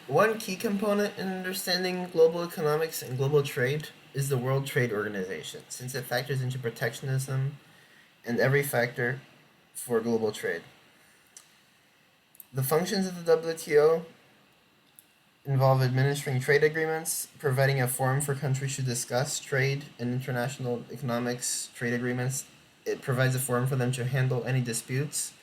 One key component in understanding global economics and global trade is the World Trade Organization, since it factors into protectionism and every factor for global trade. The functions of the WTO involve administering trade agreements, providing a forum for countries to discuss trade and international economics trade agreements. It provides a forum for them to handle any disputes.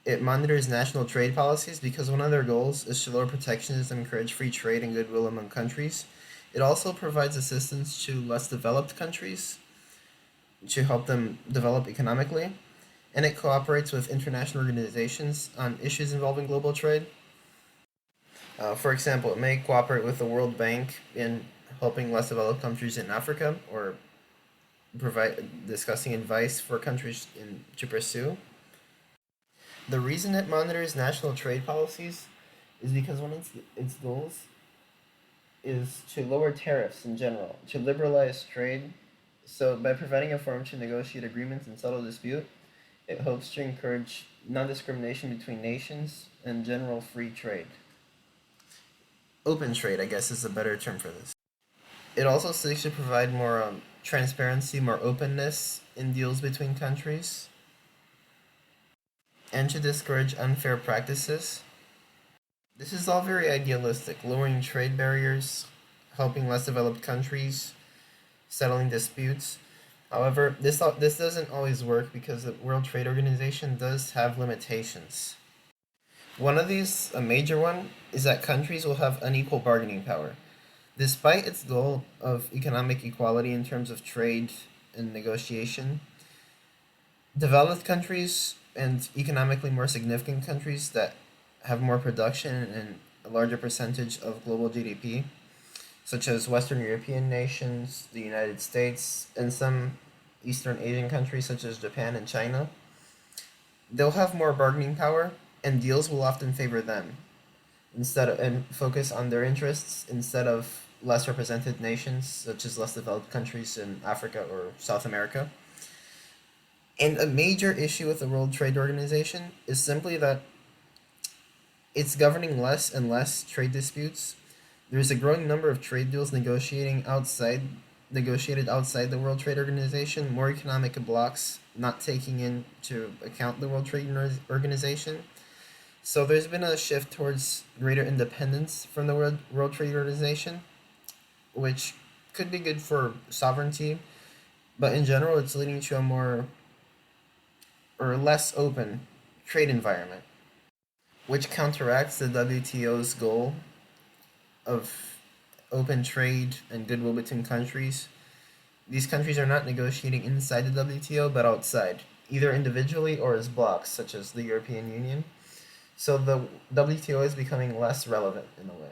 It monitors national trade policies because one of their goals is to lower protectionism, encourage free trade and goodwill among countries. It also provides assistance to less developed countries to help them develop economically. And it cooperates with international organizations on issues involving global trade. For example, it may cooperate with the World Bank in helping less developed countries in Africa or provide discussing advice for countries to pursue. The reason it monitors national trade policies is because one of its goals is to lower tariffs in general, to liberalize trade. So, by providing a forum to negotiate agreements and settle dispute, it hopes to encourage non discrimination between nations and general free trade. Open trade, I guess, is a better term for this. It also seeks to provide more transparency, more openness in deals between countries, and to discourage unfair practices. This is all very idealistic, lowering trade barriers, helping less developed countries, settling disputes. However, this doesn't always work because the World Trade Organization does have limitations. One of these, a major one, is that countries will have unequal bargaining power. Despite its goal of economic equality in terms of trade and negotiation, developed countries and economically more significant countries that have more production and a larger percentage of global GDP, such as Western European nations, the United States, and some Eastern Asian countries such as Japan and China, they'll have more bargaining power and deals will often favor them and focus on their interests instead of less represented nations such as less developed countries in Africa or South America. And a major issue with the World Trade Organization is simply that it's governing less and less trade disputes. There's a growing number of trade deals negotiated outside the World Trade Organization, more economic blocks not taking into account the World Trade Organization. So there's been a shift towards greater independence from the World Trade Organization, which could be good for sovereignty, but in general, it's leading to a more or less open trade environment, which counteracts the WTO's goal of open trade and goodwill between countries. These countries are not negotiating inside the WTO but outside, either individually or as blocs, such as the European Union. So the WTO is becoming less relevant in a way.